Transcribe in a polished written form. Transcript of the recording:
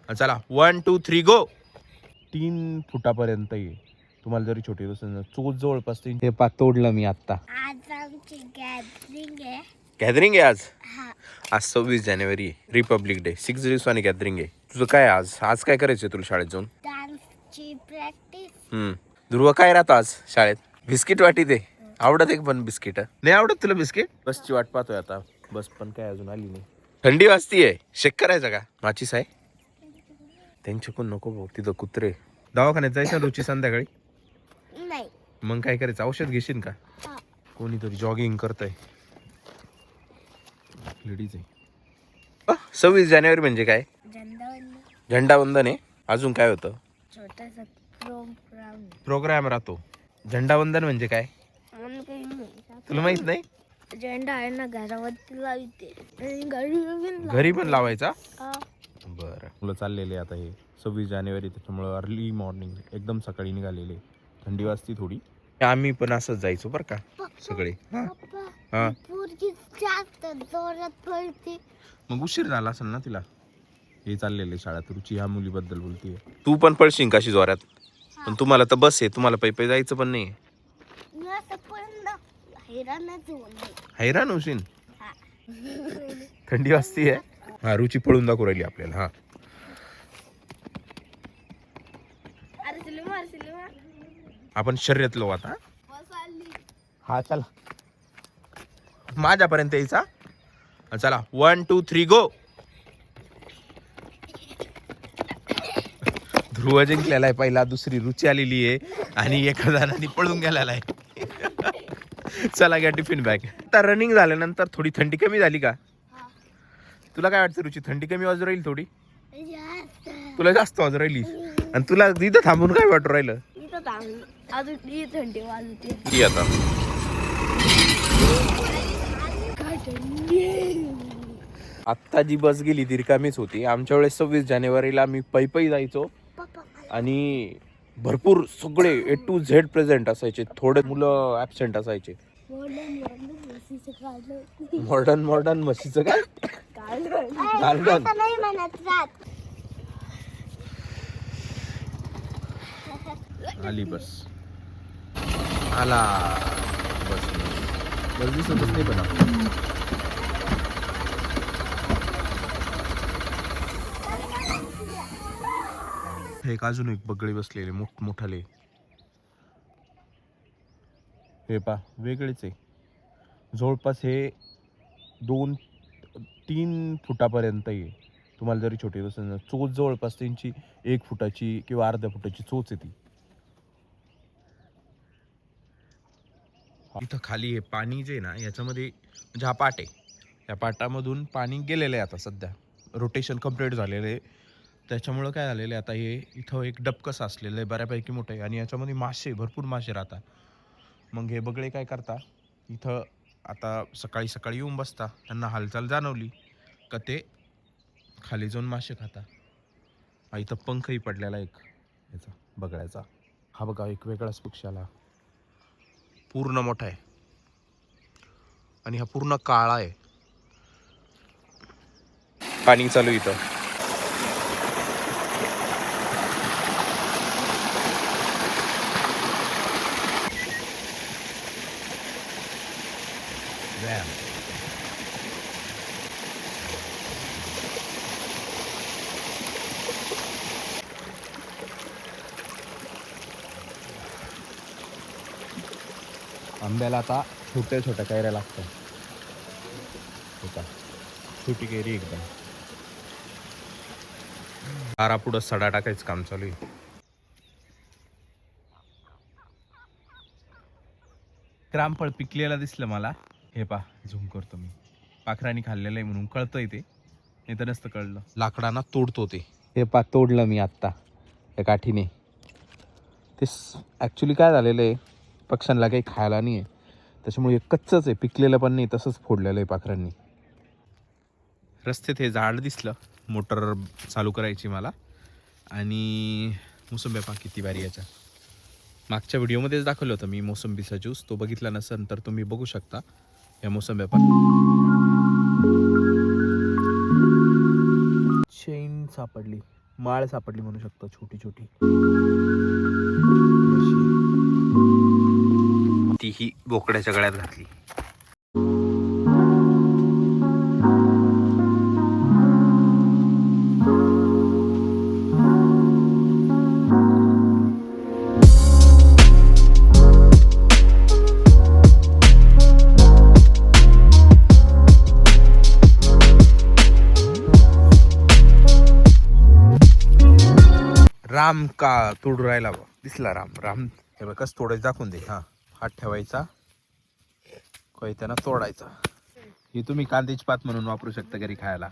चला 1 2 3 गो. 3 फुटापर्यंत ये. तुम्हाला जरी छोटी असेल चोच जवळपास हे पा तोडलं मी आता. आज आमची गॅदरिंग आहे. गॅदरिंग आहे आज. हा. आज 26 जानेवारी रिपब्लिक डे. 6 दिवसांनी गॅदरिंग आहे. तुझं काय आज आज काय करायचंय तुला शाळेत जाऊन? डान्सची प्रॅक्टिस. ध्रुव काय राहतो आज शाळेत? बिस्किट वाटी दे. आवडत एक पण बिस्किट नाही आवडत तुला बिस्किट? बसची वाट पाहतोय आता. बस पण काय अजून आली नाही. थंडी वाजतीये. शेक करायचा का? माचीस आहे त्यांच्याकडून नको भाऊ तिथं कुत्रे. दवाखान्यात जायचं रुची संध्याकाळी? नाही. मग काय करायचं? औषध घेशील का? कोणीतरी जॉगिंग करतय. लेडीज आहे. 26 जानेवारी म्हणजे काय? झेंडावंदन आहे. अजून काय होतं? छोटासा प्रोग्राम राहतो. झेंडावंदन म्हणजे काय तुला माहित नाही? झेंडा आहे ना घरावरती लावते. घरी पण लावायचा. बरं मुलं चाललेले आता हे 26 जानेवारी त्याच्यामुळं अर्ली मॉर्निंग एकदम सकाळी निघालेले. थंडी वाजती थोडी. आम्ही पण असंच जायचो बरं का सगळे. हा जोरात पळते. मग उशीर झाला असेल ना तिला. हे चाललेले शाळेत. रुची ह्या मुलीबद्दल बोलतीये. तू पण पळशील काशी जोरात? पण तुम्हाला तर बस आहे. तुम्हाला पै जायचं पण नाही. हैराण होशील. थंडी वाजतीये. हा रुची पळून दाखवू राहिली आपल्याला. हा आपण शर्यत लो आता. हा चला माझ्यापर्यंत यायचा. चला 1 2 3 गो. ध्रुव जिंकलेला आहे पहिला. दुसरी रुची आलेली आहे आणि एका जणांनी पळून गेलेला आहे. चला घ्या टिफिन बॅग. आता रनिंग झाल्यानंतर थोडी थंडी कमी झाली का? तुला काय वाटतं रुची? थंडी कमी वाजू राहील थोडी? तुला जास्त वाजू राहिली. आणि तुला इथं थांबून काय वाटू राहिलं? थंडी वाजते. ती आता आत्ता जी बस गेली ती रिकामीच होती. आमच्या वेळेस 26 जानेवारीला आम्ही पै जायचो आणि भरपूर सगळे A to Z प्रेझेंट असायचे. थोडे मुलं ऍबसेंट असायचे. मॉडर्न म्हशीचं काय? गार्डन. आली बस. आला बस दिसतच नाही पण आपण. एक अजून एक बगळे बसलेले मोठाले. हे पा वेगळेच आहे. जवळपास हे 2 3 फुटापर्यंत आहे. तुम्हाला जरी छोटी असेल चोच जवळपास त्यांची 1 फुटाची किंवा अर्ध्या फुटाची चोच येते. इथं खाली हे पाणी जे ना याच्यामध्ये म्हणजे हा पाट आहे. या पाटामधून पाणी गेलेलं आहे आता सध्या. रोटेशन कंप्लीट झालेलं आहे. त्याच्यामुळं काय झालेलं आहे आता हे इथं एक डबकं साचलेलं आहे बऱ्यापैकी मोठं आहे आणि याच्यामध्ये मासे भरपूर मासे राहतात. मग हे बगळे काय करता इथं आता सकाळी सकाळी येऊन बसता. त्यांना हालचाल जाणवली का ते खाली जाऊन मासे खाता. हा इथं पंखही पडलेला एक याचा बगळ्याचा. हा बघा एक वेगळाच पक्षी आला. पूर्ण मोठा आहे आणि हा पूर्ण काळा आहे. पाणी चालू इथं. आंब्याला आता छोट्या छोट्या कैऱ्या लागतात. छोटी कैरी एकदम. दारा पुढं सडा टाकायचं काम चालू आहे. रामफळ पिकलेला दिसलं मला. हे पा झूम करतो मी. पाखरांनी खाल्लेलं आहे म्हणून कळतंय ते. नाही तर नसतं कळलं. लाकडांना तोडतो ते. हे पा तोडलं मी आत्ता त्या काठीने. ते ॲक्च्युली काय झालेलं आहे पक्ष्यांना काही खायला नाही आहे. त्याच्यामुळे कच्चंच आहे. पिकलेलं पण नाही. तसंच फोडलेलं आहे पाखरांनी. रस्त्यात हे झाड दिसलं. मोटर चालू करायची मला. आणि मोसंबी पहा किती भारी याच्या. मागच्या व्हिडिओमध्येच दाखवलं होतं मी मोसंबीचा ज्यूस. तो बघितला नसेल तर तुम्ही बघू शकता. या मोसंबी पहा. चेन सापडली. माळ सापडली म्हणू शकतो, छोटी छोटी. तीही बोकड्याच्या गळ्यात घातली. राम का तोडू राहिला बा, दिसला राम. राम हे बघ कसं तोडायचं दाखवून दे. हा, हात ठेवायचा, कोयत्यानं तोडायचा. हे तुम्ही कांद्याची पात म्हणून वापरू शकता घरी खायला.